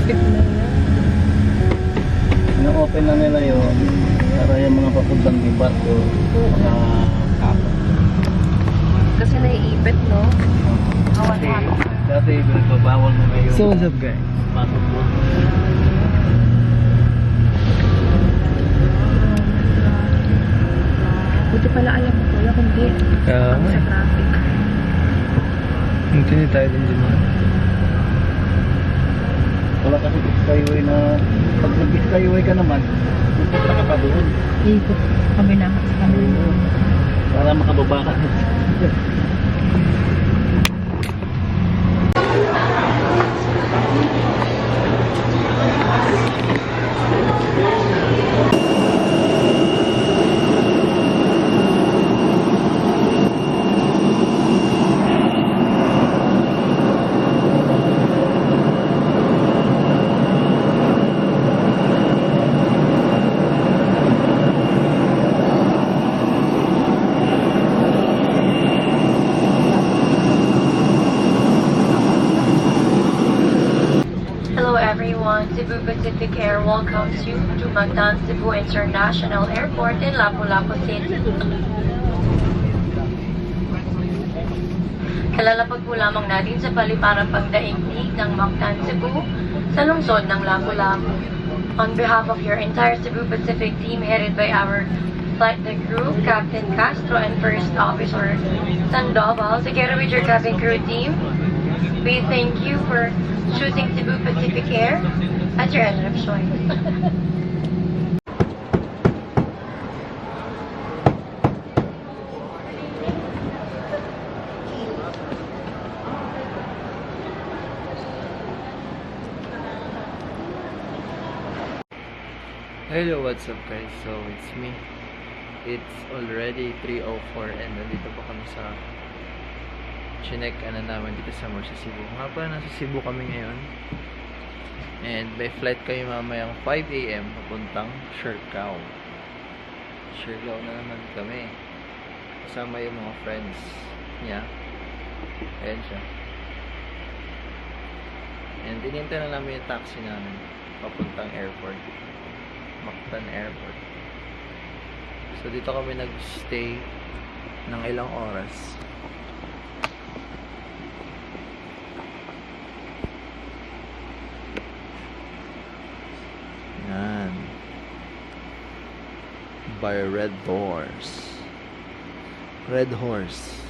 Malapit na yan. Na-open na nila yun para yung mga papuntang di barko, mga kapo. Kasi naiipit, no? Kasi dati bawal na ngayon. So what's up guys? Pasok po. Buti pala alam mo pala, kundi Kaya sa traffic. hindi tayo din din man. Wala kasi skyway na, pag nag-skyway ka naman, pupunta ka pa doon. Ikot kami na sa kami. Para makababa ka. Hello everyone, Cebu Pacific Air welcomes you to Mactan Cebu International Airport in Lapu-Lapu City. Kalalapag po lamang natin sa paliparang pagdaigdig ng Mactan Cebu sa lungsod ng Lapu-Lapu. On behalf of your entire Cebu Pacific team headed by our flight deck crew, Captain Castro and First Officer Sandoval, together with your cabin crew team, we thank you for choosing Cebu Pacific Air as your engine of choice. Hello, what's up guys? So it's me. It's already 3:04 and nandito pa kami sa chinek namin dito sa Morsa Cebu. Nga pa, nasa Cebu kami ngayon. And may flight kayo mamayang 5 AM papuntang Siargao. Siargao na naman kami. Kasama yung mga friends niya. Ayan siya. And dinintay na namin yung taxi namin papuntang airport. Mactan Airport. So dito kami nag-stay ng ilang oras. Yan. By Red Doors. Red Horse.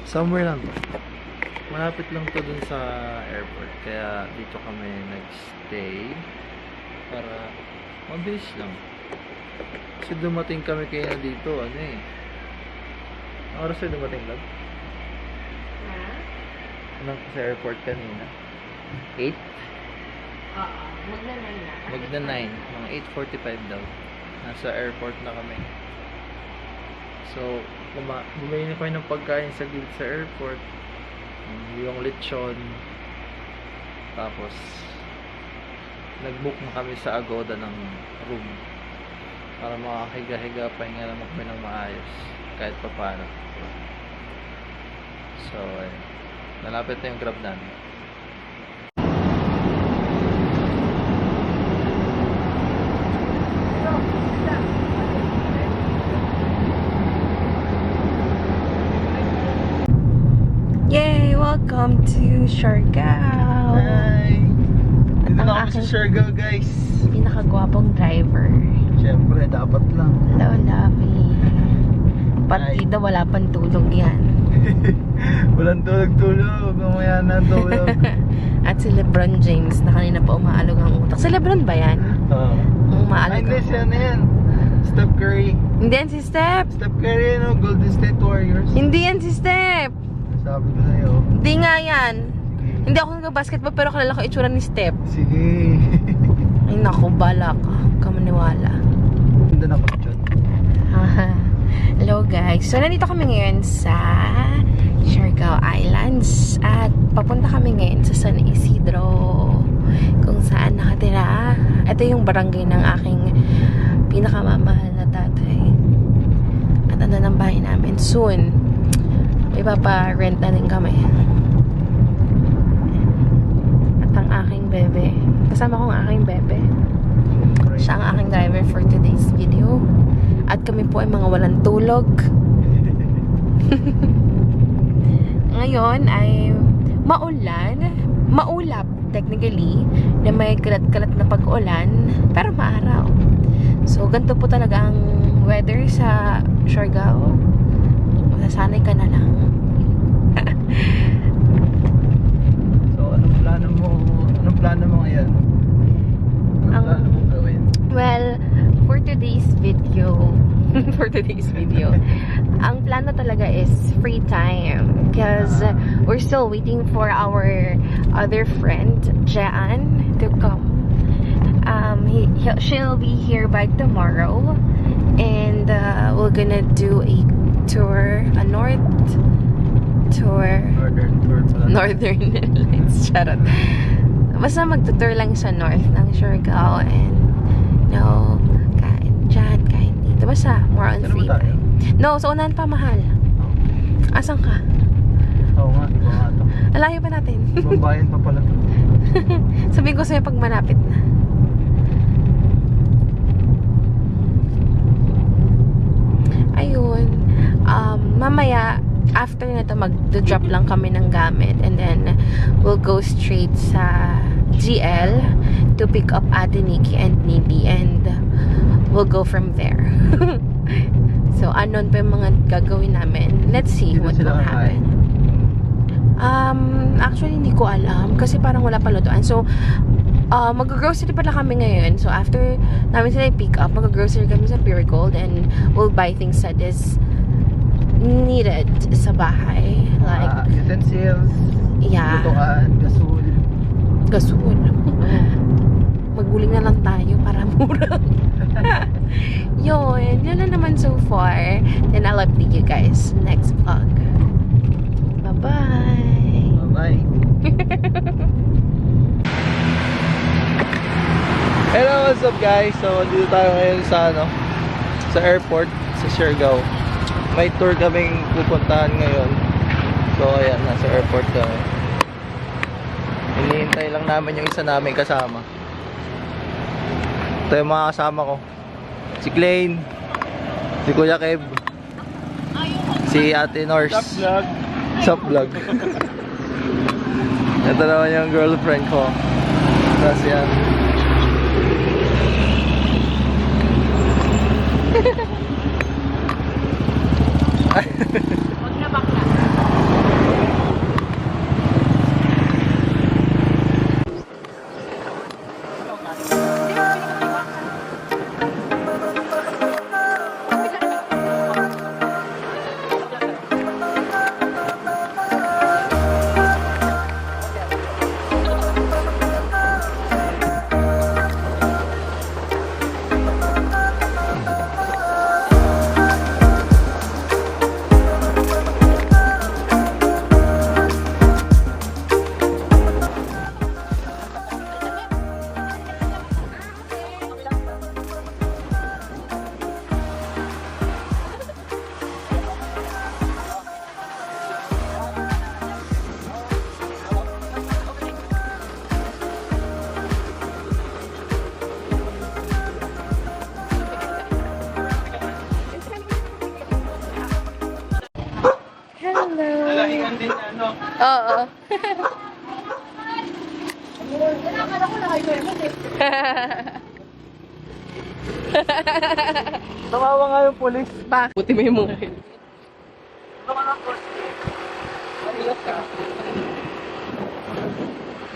Somewhere lang. Malapit lang to dun sa airport. Kaya dito kami nag-stay. Para mabilis lang. Kasi dumating kami kaya dito. Ano eh. Ang oras na dumating lang? Anong sa airport kanina? 8? Oo, magna-9 na. Magna 9. Mga 8:45 daw. Nasa airport na kami. So, bumili na kami ng pagkain sa gilid sa airport. Yung lechon. Tapos, nag-book na kami sa Agoda ng room. Para makahiga-higa, pahinga naman kami ng maayos. Kahit pa paano. So, ayun. Nalapit na yung grab namin. Yay! Welcome to Siargao! Hi! Dito Ang na kami sa aking- Siargao guys. Pinakagwapong driver. Siyempre, dapat lang. Hello, lovey. Partida, wala pang tulog yan. Walang tulog-tulog. Mamaya na tulog. At si Lebron James na kanina pa umaalog ang utak. Si Lebron ba yan? Oo. Ang umaalog Hindi ang siya utak. na yan. Steph Curry. Hindi yan si Steph. Steph Curry, no? Golden State Warriors. Hindi yan si Steph. Sabi ko sa'yo. Hindi nga yan. Sige. Hindi ako nag-basketball pero kilala ko itsura ni Steph. Sige. Ay naku, bala ka. Huwag ka maniwala. Ganda na picture. Hello guys. So nandito kami ngayon sa Siargao Islands at papunta kami ngayon sa San Isidro kung saan nakatira. Ito yung barangay ng aking pinakamamahal na tatay. At ano ng bahay namin. Soon, may papa-rent na rin kami. kasama ko ang aking bebe. Siya ang aking driver for today's video. At kami po ay mga walang tulog. Ngayon ay maulap technically, na may kalat-kalat na pag-ulan, pero maaraw. So, ganito po talaga ang weather sa Siargao. Masasanay ka na lang. So, anong plano mo ngayon? Anong plano mo gawin? Well, for today's video, ang plano talaga is free time because we're still waiting for our other friend, Jean, to come. She'll be here by tomorrow, and we're gonna do a tour, a northern lights. Charot. Basta magtutour lang sa north ng Siargao, and kain dyan, kain dito. Basta more on free time. No, sa unahan pa, mahal. Asan ka? Oo nga, iba nga ito. Alayo pa natin. Ibang bayan pa pala ito. Sabihin ko sa'yo pag malapit na. Ayun. Mamaya, after na ito, mag-drop lang kami ng gamit. And then, we'll go straight sa GL to pick up Ate Nikki and Nibi. And we'll go from there. So, anon pa yung mga gagawin namin. Let's see what will happen. Actually, hindi ko alam. Kasi parang wala pa lutuan. So, mag-grocery pala kami ngayon. So, after namin sila i-pick up, mag-grocery kami sa Pure Gold. And we'll buy things that is needed sa bahay. Like, Utensils, yeah. lutuan, Gasol. Maguling na lang tayo para mura. Yun na naman so far. Then I'll update you guys next vlog. Bye-bye. Bye-bye. Hello, what's up guys? So, dito tayo ngayon sa airport sa Siargao. May tour kaming pupuntahan ngayon. So, ayan, nasa airport kami. Hinihintay lang namin yung isa namin kasama. Ito yung mga kasama ko. Si Klein, si Kuya Kev, si Ate Nors. Sup vlog. Ito naman yung girlfriend ko. Tapos yan. Huwag na bakla. Nalahingan din na, no? Oo. Tumawa nga yung pulis. Bakit? Buti mo yung mga hil.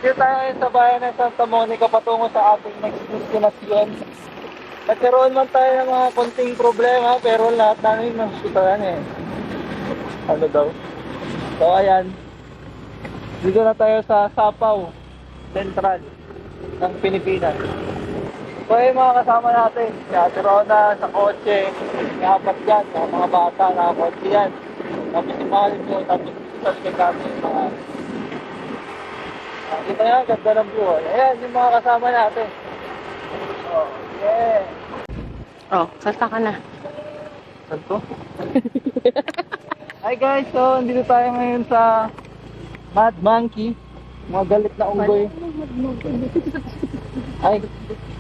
Dito tayo ngayon sa bayan ng Santa Monica patungo sa ating next destination. Nagkaroon man tayo ng mga konting problema pero lahat namin nasutaran eh. Ano daw? So ayan. Dito na tayo sa Sapaw Central ng Pilipinas. So yung mga kasama natin, si Ate Rona sa kotse, may apat dyan, mga bata na kotse yan. Tapos si Mahalin ko, tapos sa likod namin yung mga kita nga, ganda ng view. Ayan, yung mga kasama natin. Oh, yeah. Oh, salta ka na. Saan to? Hi guys, so andito tayo ngayon sa Mad Monkey. Mga galit na unggoy. Ay,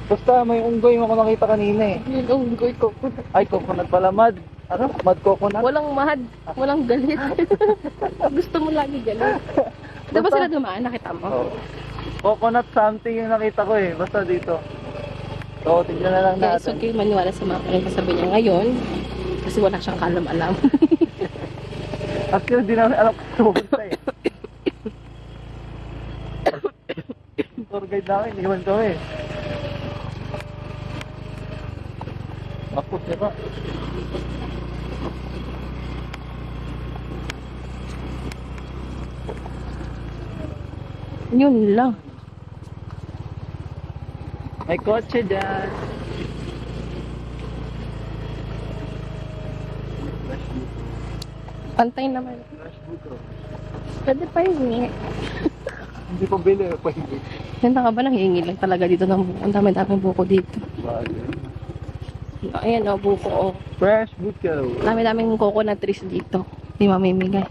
basta may unggoy mo ako nakita kanina eh. Yung unggoy coconut. Ay, coconut pala, mad. Ano? Mad coconut? Walang mad. Walang galit. Gusto mo lagi galit. Di ba sila dumaan? Nakita mo? Oh. Coconut something yung nakita ko eh. Basta dito. So, tignan na lang Guys, natin. huwag kayo maniwala sa mga pinagsasabi niya ngayon. Kasi wala siyang kalam-alam. Actually, di namin alam kung pumunta eh. Tour guide namin, iwan kami. Ako, sira. Yun lang. May kotse dyan. Pantay naman. Pwede pa yun eh. Hindi pa bili, pwede. Ganda ka ba? Nanghihingi lang talaga dito ng buko. Ang dami-daming buko dito. Ayan o, buko o. Fresh buko. Dami-daming coconut trees dito. Hindi mamimigay.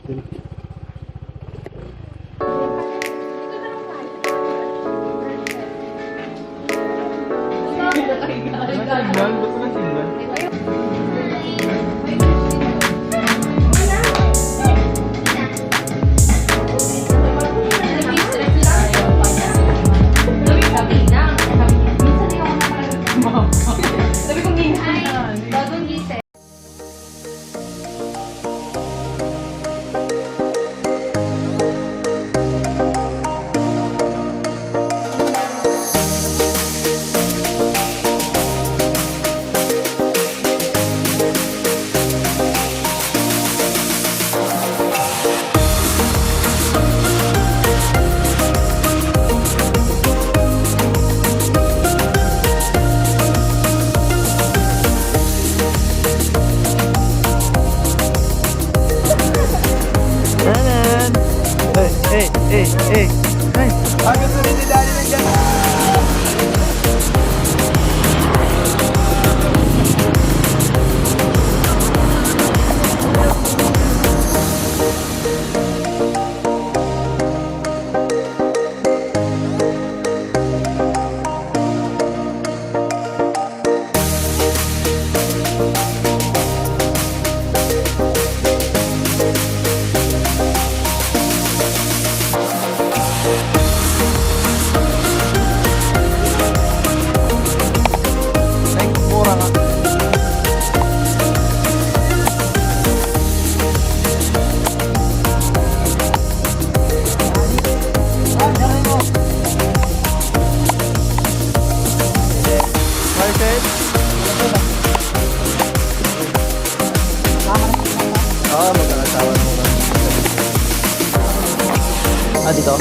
Tanan! Hey! Ang gusto rin ni Daddy ng dyan. Thanks, mura nga. Market? Oo, mag-aasawa mo ba? Dito?